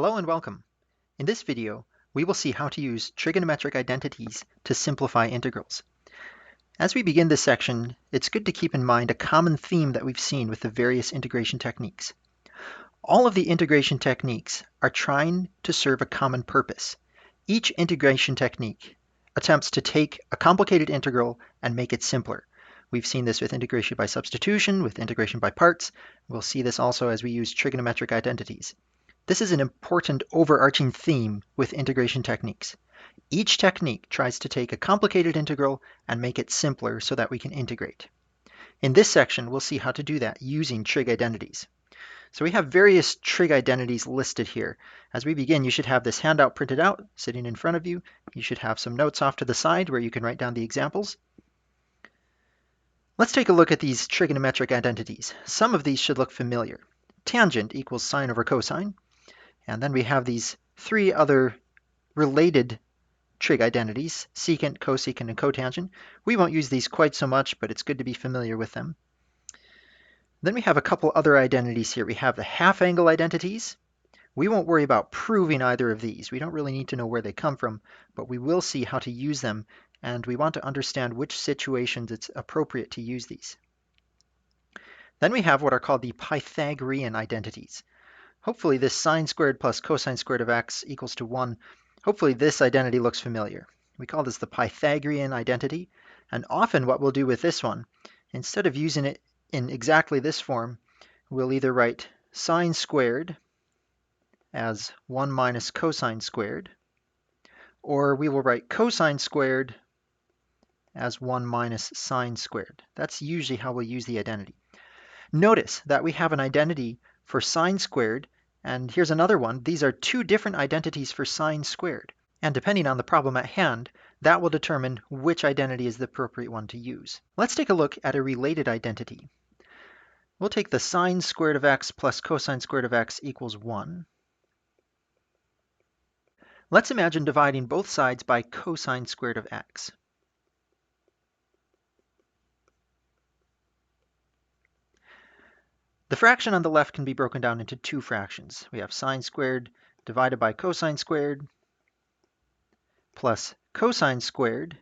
Hello and welcome. In this video, we will see how to use trigonometric identities to simplify integrals. As we begin this section, it's good to keep in mind a common theme that we've seen with the various integration techniques. All of the integration techniques are trying to serve a common purpose. Each integration technique attempts to take a complicated integral and make it simpler. We've seen this with integration by substitution, with integration by parts. We'll see this also as we use trigonometric identities. This is an important overarching theme with integration techniques. Each technique tries to take a complicated integral and make it simpler so that we can integrate. In this section, we'll see how to do that using trig identities. So we have various trig identities listed here. As we begin, you should have this handout printed out, sitting in front of you. You should have some notes off to the side where you can write down the examples. Let's take a look at these trigonometric identities. Some of these should look familiar. Tangent equals sine over cosine. And then we have these three other related trig identities, secant, cosecant, and cotangent. We won't use these quite so much, but it's good to be familiar with them. Then we have a couple other identities here. We have the half angle identities. We won't worry about proving either of these. We don't really need to know where they come from, but we will see how to use them, and we want to understand which situations it's appropriate to use these. Then we have what are called the Pythagorean identities. Hopefully this sine squared plus cosine squared of x equals to 1. Hopefully this identity looks familiar. We call this the Pythagorean identity. And often what we'll do with this one, instead of using it in exactly this form, we'll either write sine squared as 1 minus cosine squared, or we will write cosine squared as 1 minus sine squared. That's usually how we'll use the identity. Notice that we have an identity for sine squared, and here's another one. These are two different identities for sine squared. And depending on the problem at hand, that will determine which identity is the appropriate one to use. Let's take a look at a related identity. We'll take the sine squared of x plus cosine squared of x equals 1. Let's imagine dividing both sides by cosine squared of x. The fraction on the left can be broken down into two fractions. We have sine squared divided by cosine squared plus cosine squared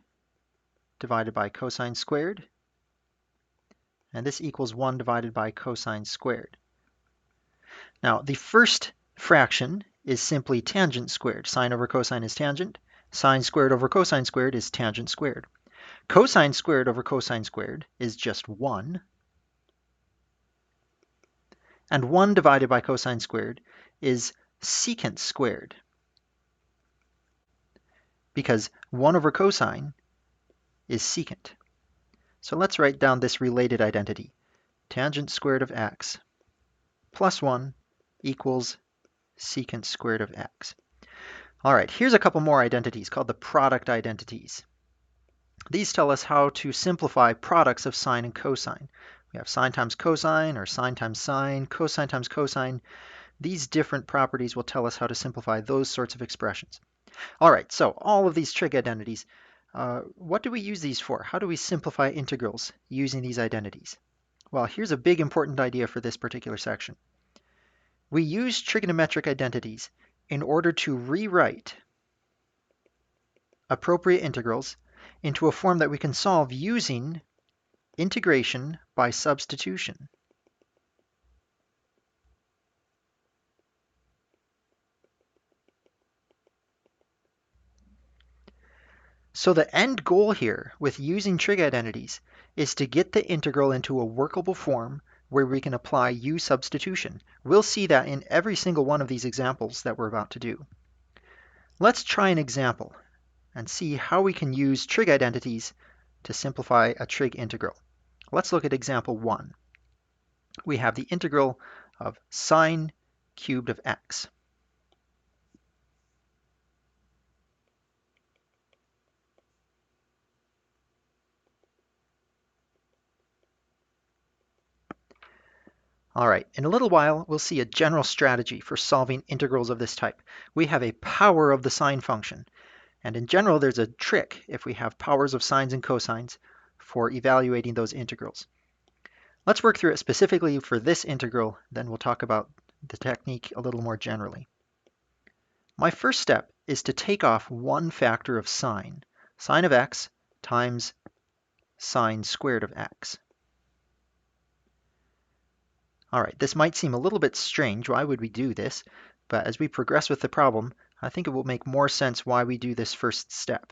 divided by cosine squared. And this equals 1 divided by cosine squared. Now, the first fraction is simply tangent squared. Sine over cosine is tangent. Sine squared over cosine squared is tangent squared. Cosine squared over cosine squared is just 1. And 1 divided by cosine squared is secant squared, because 1 over cosine is secant. So let's write down this related identity. Tangent squared of x plus 1 equals secant squared of x. All right, here's a couple more identities called the product identities. These tell us how to simplify products of sine and cosine. We have sine times cosine, or sine times sine, cosine times cosine. These different properties will tell us how to simplify those sorts of expressions. All right, so all of these trig identities, what do we use these for? How do we simplify integrals using these identities? Well, here's a big important idea for this particular section. We use trigonometric identities in order to rewrite appropriate integrals into a form that we can solve using integration by substitution. So the end goal here with using trig identities is to get the integral into a workable form where we can apply u substitution. We'll see that in every single one of these examples that we're about to do. Let's try an example and see how we can use trig identities to simplify a trig integral. Let's look at example 1. We have the integral of sine cubed of x. All right, in a little while, we'll see a general strategy for solving integrals of this type. We have a power of the sine function. And in general, there's a trick if we have powers of sines and cosines for evaluating those integrals. Let's work through it specifically for this integral, then we'll talk about the technique a little more generally. My first step is to take off one factor of sine. Sine of x times sine squared of x. All right, this might seem a little bit strange. Why would we do this? But as we progress with the problem, I think it will make more sense why we do this first step.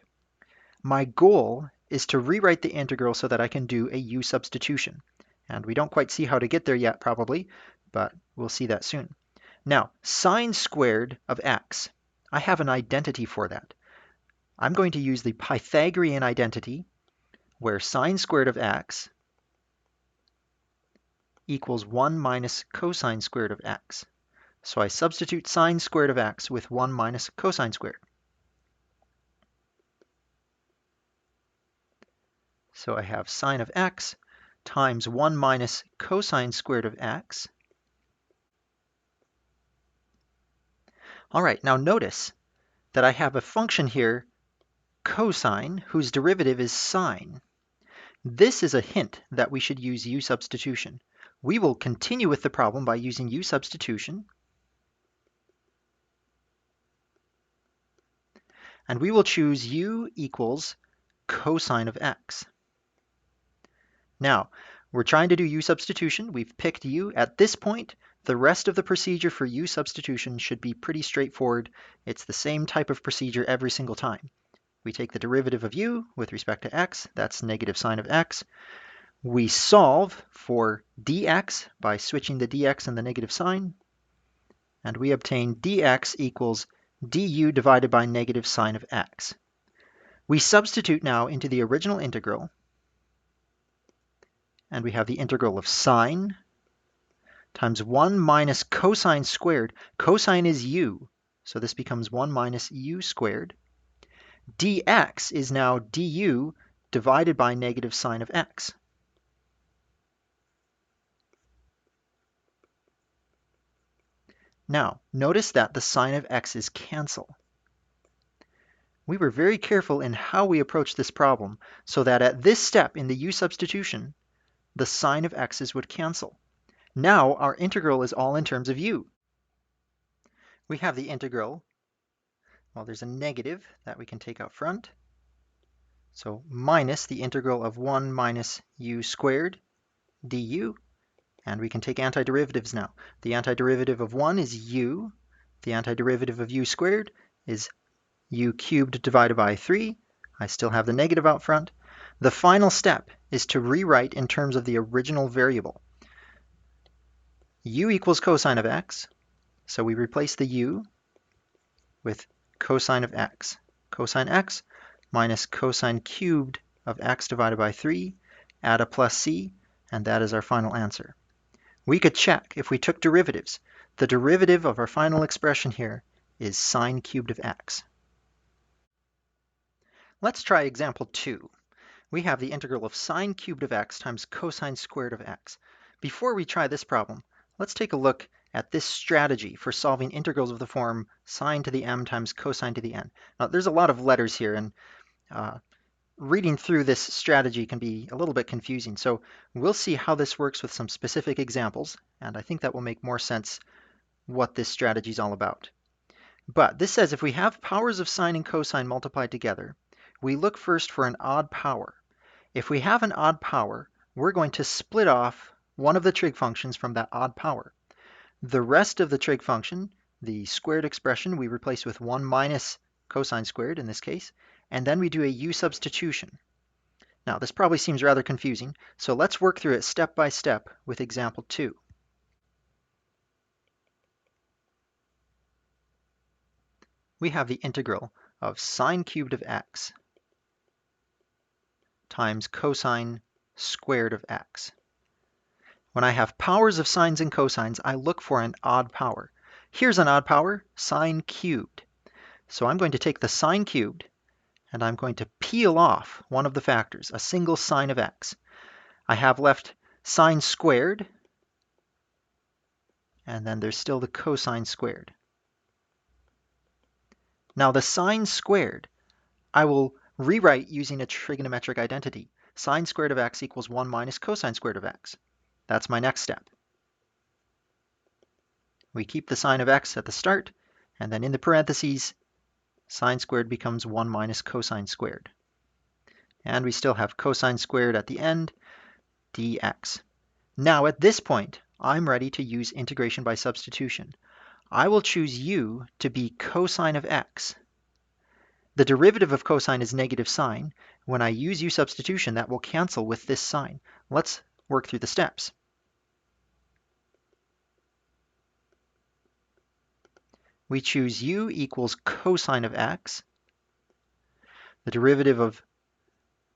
My goal is to rewrite the integral so that I can do a u substitution. And we don't quite see how to get there yet, probably, but we'll see that soon. Now, sine squared of x. I have an identity for that. I'm going to use the Pythagorean identity, where sine squared of x equals 1 minus cosine squared of x. So I substitute sine squared of x with 1 minus cosine squared. So I have sine of x times 1 minus cosine squared of x. All right, now notice that I have a function here, cosine, whose derivative is sine. This is a hint that we should use u substitution. We will continue with the problem by using u substitution. And we will choose u equals cosine of x. Now, we're trying to do u substitution. We've picked u. At this point, the rest of the procedure for u substitution should be pretty straightforward. It's the same type of procedure every single time. We take the derivative of u with respect to x. That's negative sine of x. We solve for dx by switching the dx and the negative sign. And we obtain dx equals du divided by negative sine of x. We substitute now into the original integral. And we have the integral of sine times 1 minus cosine squared. Cosine is u, so this becomes 1 minus u squared. Dx is now du divided by negative sine of x. Now, notice that the sine of x's cancel. We were very careful in how we approached this problem so that at this step in the u substitution, the sine of x's would cancel. Now our integral is all in terms of u. We have the integral. Well, there's a negative that we can take out front. So minus the integral of 1 minus u squared du. And we can take antiderivatives now. The antiderivative of 1 is u. The antiderivative of u squared is u cubed divided by 3. I still have the negative out front. The final step is to rewrite in terms of the original variable. U equals cosine of x. So we replace the u with cosine of x. Cosine x minus cosine cubed of x divided by 3. Add a plus c, and that is our final answer. We could check if we took derivatives. The derivative of our final expression here is sine cubed of x. Let's try example 2. We have the integral of sine cubed of x times cosine squared of x. Before we try this problem, let's take a look at this strategy for solving integrals of the form sine to the m times cosine to the n. Now, there's a lot of letters here, and reading through this strategy can be a little bit confusing. So we'll see how this works with some specific examples, and I think that will make more sense what this strategy is all about. But this says if we have powers of sine and cosine multiplied together, we look first for an odd power. If we have an odd power, we're going to split off one of the trig functions from that odd power. The rest of the trig function, the squared expression, we replace with 1 minus cosine squared in this case, and then we do a u substitution. Now, this probably seems rather confusing, so let's work through it step by step with example 2. We have the integral of sine cubed of x times cosine squared of x. When I have powers of sines and cosines, I look for an odd power. Here's an odd power, sine cubed. So I'm going to take the sine cubed, and I'm going to peel off one of the factors, a single sine of x. I have left sine squared, and then there's still the cosine squared. Now the sine squared, I will rewrite using a trigonometric identity. Sine squared of x equals 1 minus cosine squared of x. That's my next step. We keep the sine of x at the start, And then in the parentheses, sine squared becomes 1 minus cosine squared. And we still have cosine squared at the end, dx. Now at this point, I'm ready to use integration by substitution. I will choose u to be cosine of x. The derivative of cosine is negative sine. When I use u substitution, that will cancel with this sign. Let's work through the steps. We choose u equals cosine of x. The derivative of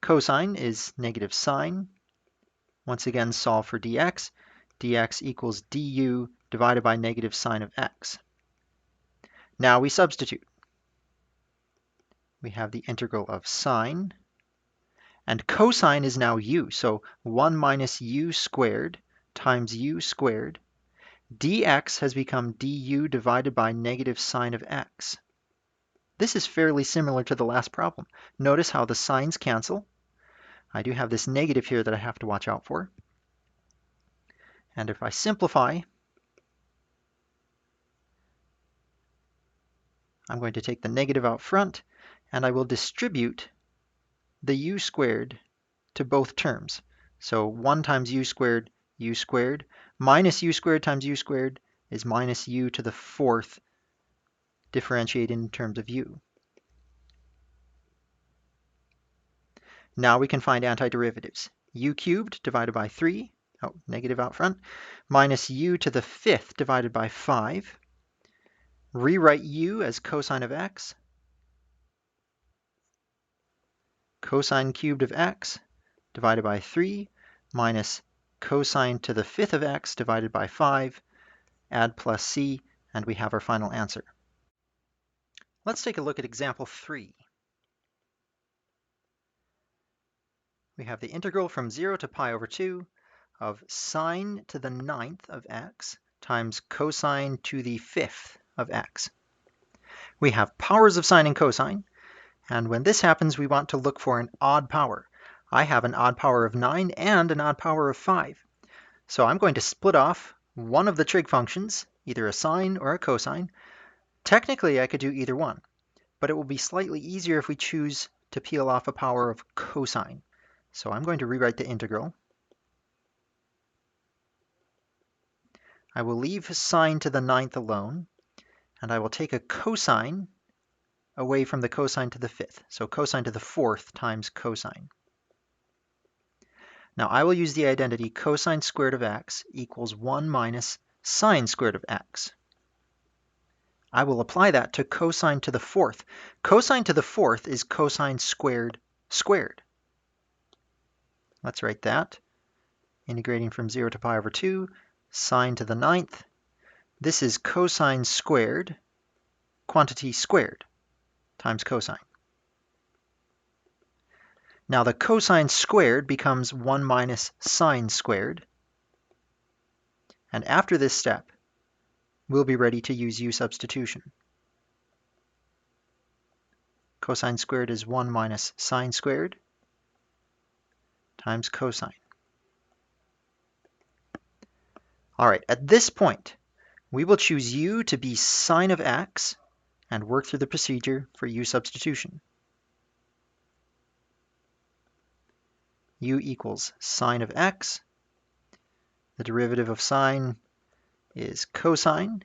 cosine is negative sine. Once again, solve for dx. Dx equals du divided by negative sine of x. Now we substitute. We have the integral of sine. And cosine is now u, so 1 minus u squared times u squared. Dx has become du divided by negative sine of x. This is fairly similar to the last problem. Notice how the signs cancel. I do have this negative here that I have to watch out for. And if I simplify, I'm going to take the negative out front, and I will distribute the u squared to both terms. So 1 times u squared, minus u squared times u squared is minus u to the 4th, differentiated in terms of u. Now we can find antiderivatives. U cubed divided by 3, negative out front, minus u to the 5th divided by 5. Rewrite u as cosine of x. Cosine cubed of x divided by 3 minus cosine to the 5th of x divided by 5. Add plus c, and we have our final answer. Let's take a look at example 3. We have the integral from 0 to pi over 2 of sine to the 9th of x times cosine to the 5th of x. We have powers of sine and cosine, and when this happens, we want to look for an odd power. I have an odd power of 9 and an odd power of 5. So I'm going to split off one of the trig functions, either a sine or a cosine. Technically, I could do either one, but it will be slightly easier if we choose to peel off a power of cosine. So I'm going to rewrite the integral. I will leave sine to the 9th alone, and I will take a cosine away from the cosine to the 5th. So cosine to the 4th times cosine. Now I will use the identity cosine squared of x equals 1 minus sine squared of x. I will apply that to cosine to the 4th. Cosine to the 4th is cosine squared squared. Let's write that. Integrating from 0 to pi over 2, sine to the 9th. This is cosine squared, quantity squared, times cosine. Now the cosine squared becomes 1 minus sine squared. And after this step, we'll be ready to use u substitution. Cosine squared is 1 minus sine squared times cosine. All right, at this point, we will choose u to be sine of x and work through the procedure for u substitution. U equals sine of x. The derivative of sine is cosine.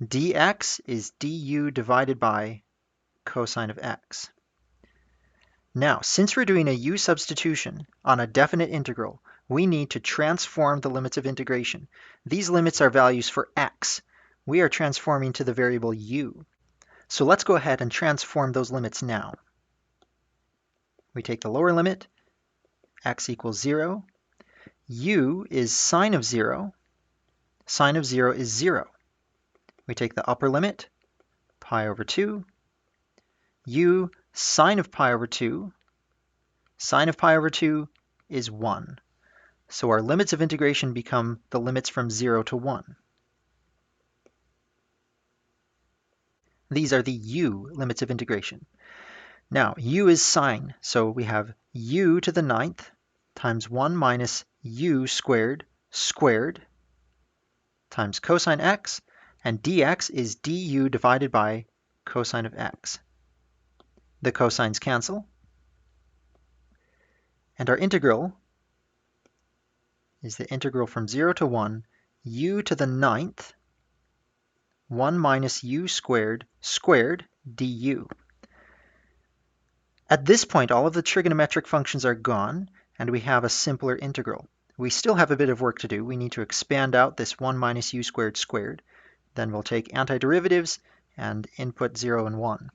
Dx is du divided by cosine of x. Now, since we're doing a u substitution on a definite integral, we need to transform the limits of integration. These limits are values for x. We are transforming to the variable u. So let's go ahead and transform those limits now. We take the lower limit, x equals 0. U is sine of 0. Sine of 0 is 0. We take the upper limit, pi over 2. U, sine of pi over 2. Sine of pi over 2 is 1. So our limits of integration become the limits from 0 to 1. These are the u limits of integration. Now, u is sine, so we have u to the 9th times 1 minus u squared squared times cosine x. And dx is du divided by cosine of x. The cosines cancel. And our integral is the integral from 0 to 1, u to the 9th, 1 minus u squared du. At this point, all of the trigonometric functions are gone, and we have a simpler integral. We still have a bit of work to do. We need to expand out this 1 minus u squared squared. Then we'll take antiderivatives and input 0 and 1.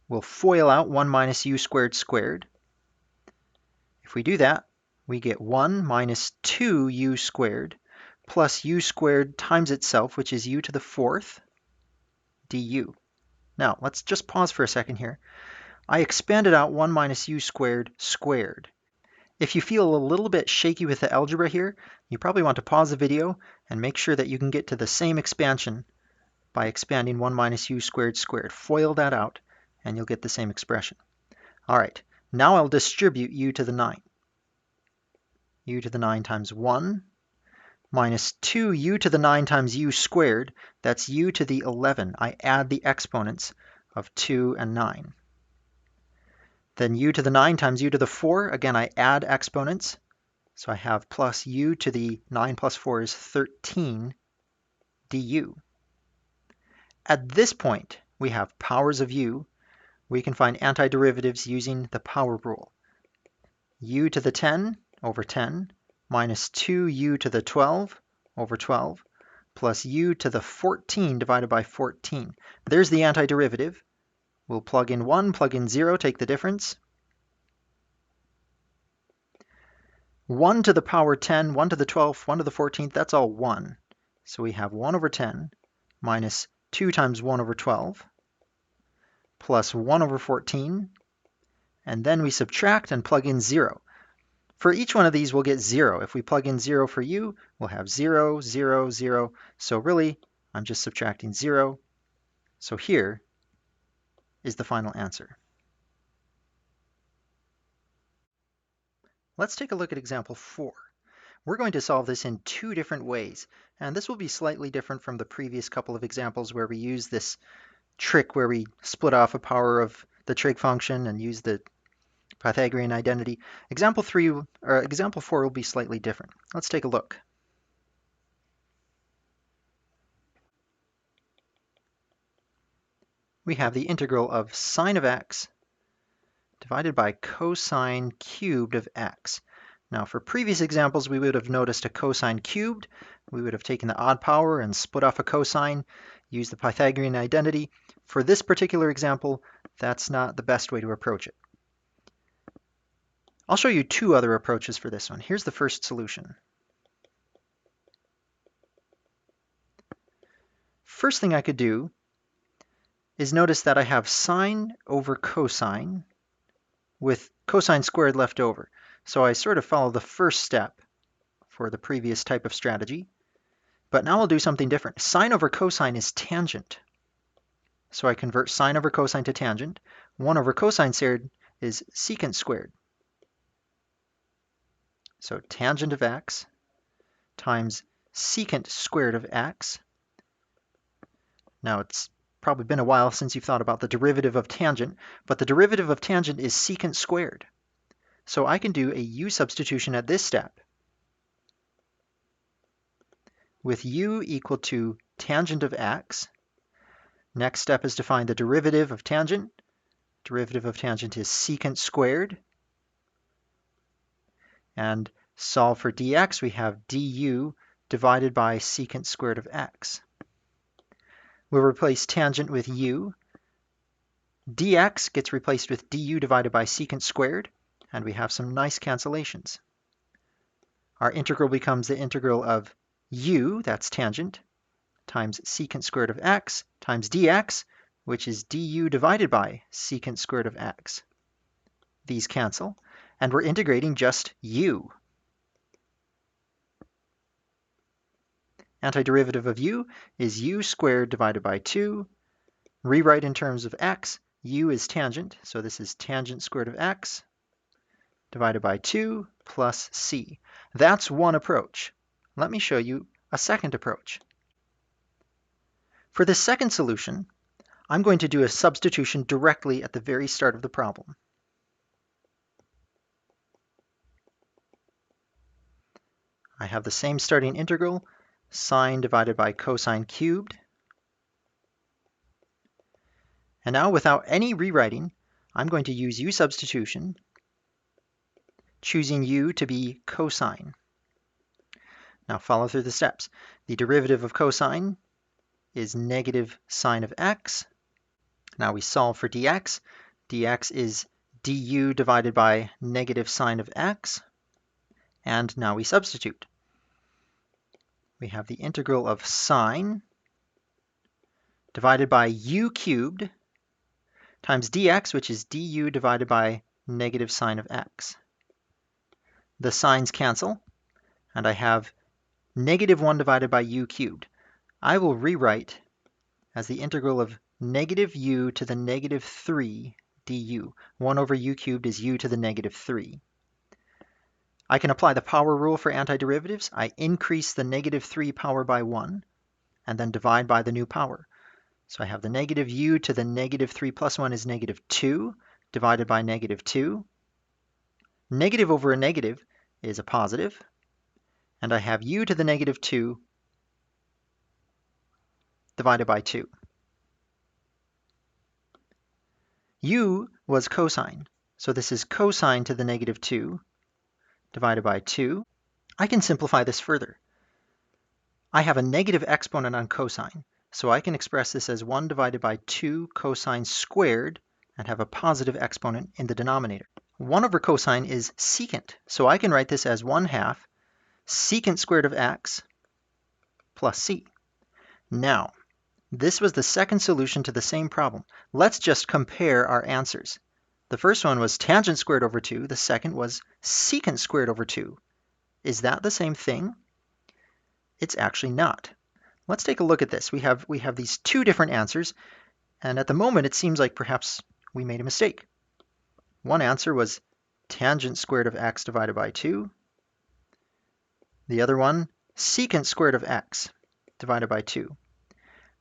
We'll FOIL out 1 minus u squared squared. If we do that, we get 1 minus 2u squared plus u squared times itself, which is u to the 4th du. Now, let's just pause for a second here. I expanded out 1 minus u squared squared. If you feel a little bit shaky with the algebra here, you probably want to pause the video and make sure that you can get to the same expansion by expanding 1 minus u squared squared. FOIL that out, and you'll get the same expression. All right, now I'll distribute u to the 9. U to the 9 times 1 minus 2u to the 9 times u squared. That's u to the 11. I add the exponents of 2 and 9. Then u to the 9 times u to the 4. Again, I add exponents. So I have plus u to the 9 plus 4 is 13 du. At this point, we have powers of u. We can find antiderivatives using the power rule. U to the 10 over 10 minus 2u to the 12 over 12 plus u to the 14 divided by 14. There's the antiderivative. We'll plug in 1, plug in 0, take the difference. 1 to the power 10, 1 to the 12th, 1 to the 14th, that's all 1. So we have 1 over 10 minus 2 times 1 over 12 plus 1 over 14, and then we subtract and plug in 0. For each one of these, we'll get 0. If we plug in 0 for u, we'll have 0, 0, 0. So really, I'm just subtracting 0. So here is the final answer. Let's take a look at example 4. We're going to solve this in 2 different ways, and this will be slightly different from the previous couple of examples where we use this trick where we split off a power of the trig function and use the Pythagorean identity. Example 4 will be slightly different. Let's take a look. We have the integral of sine of x divided by cosine cubed of x. Now, for previous examples, we would have noticed a cosine cubed. We would have taken the odd power and split off a cosine, used the Pythagorean identity. For this particular example, that's not the best way to approach it. I'll show you 2 other approaches for this one. Here's the first solution. First thing I could do is notice that I have sine over cosine with cosine squared left over. So I sort of follow the first step for the previous type of strategy. But now I'll do something different. Sine over cosine is tangent. So I convert sine over cosine to tangent. 1 over cosine squared is secant squared. So tangent of x times secant squared of x. Now it's probably been a while since you've thought about the derivative of tangent, but the derivative of tangent is secant squared. So I can do a u substitution at this step with u equal to tangent of x. Next step is to find the derivative of tangent. Derivative of tangent is secant squared. And solve for dx, we have du divided by secant squared of x. We'll replace tangent with u. Dx gets replaced with du divided by secant squared, and we have some nice cancellations. Our integral becomes the integral of u, that's tangent, times secant squared of x, times dx, which is du divided by secant squared of x. These cancel, and we're integrating just u. Antiderivative of u is u squared divided by 2. Rewrite in terms of x, u is tangent, so this is tangent squared of x divided by 2 plus c. That's one approach. Let me show you a second approach. For this second solution, I'm going to do a substitution directly at the very start of the problem. I have the same starting integral, sine divided by cosine cubed. And now, without any rewriting, I'm going to use u substitution, choosing u to be cosine. Now follow through the steps. The derivative of cosine is negative sine of x. Now we solve for dx. dx is du divided by negative sine of x. And now we substitute. We have the integral of sine divided by u cubed times dx, which is du divided by negative sine of x. The signs cancel, and I have negative 1 divided by u cubed. I will rewrite as the integral of negative u to the negative 3 du. 1 over u cubed is u to the negative 3. I can apply the power rule for antiderivatives. I increase the negative 3 power by 1 and then divide by the new power. So I have the negative u to the negative 3 plus 1 is negative 2 divided by negative 2. Negative over a negative is a positive. And I have u to the negative 2 divided by 2. U was cosine, so this is cosine to the negative 2 divided by 2. I can simplify this further. I have a negative exponent on cosine, so I can express this as 1 divided by 2 cosine squared and have a positive exponent in the denominator. 1 over cosine is secant, so I can write this as 1/2 secant squared of x plus c. Now, this was the second solution to the same problem. Let's just compare our answers. The first one was tangent squared over 2. The second was secant squared over 2. Is that the same thing? It's actually not. Let's take a look at this. We have these two different answers, and at the moment it seems like perhaps we made a mistake. One answer was tangent squared of x divided by 2. The other one, secant squared of x divided by 2.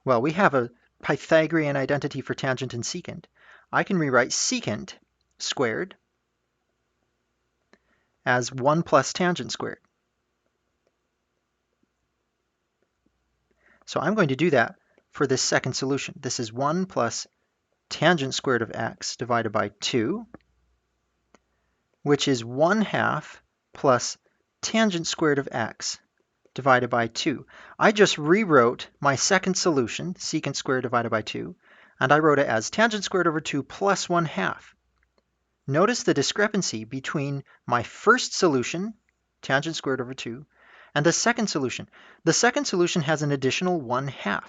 Well, we have a Pythagorean identity for tangent and secant. I can rewrite secant squared as 1 plus tangent squared. So I'm going to do that for this second solution. This is 1 plus tangent squared of x divided by 2, which is 1/2 plus tangent squared of x divided by 2. I just rewrote my second solution, secant squared divided by 2, and I wrote it as tangent squared over 2 plus 1/2. Notice the discrepancy between my first solution, tangent squared over 2, and the second solution. The second solution has an additional 1/2.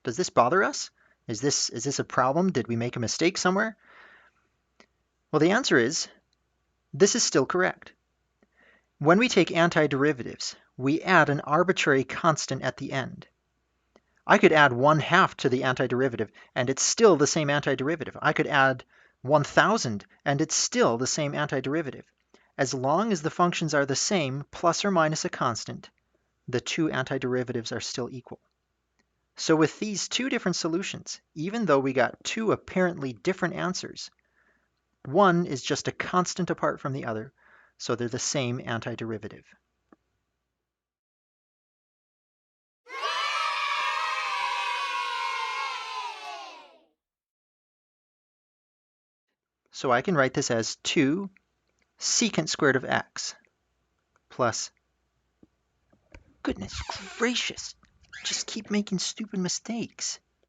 Does this bother us? Is this a problem? Did we make a mistake somewhere? Well, the answer is, this is still correct. When we take antiderivatives, we add an arbitrary constant at the end. I could add 1/2 to the antiderivative, and it's still the same antiderivative. I could add 1,000, and it's still the same antiderivative. As long as the functions are the same, plus or minus a constant, the two antiderivatives are still equal. So with these two different solutions, even though we got two apparently different answers, one is just a constant apart from the other, so they're the same antiderivative. So I can write this as 2 secant squared of x plus, goodness gracious, just keep making stupid mistakes.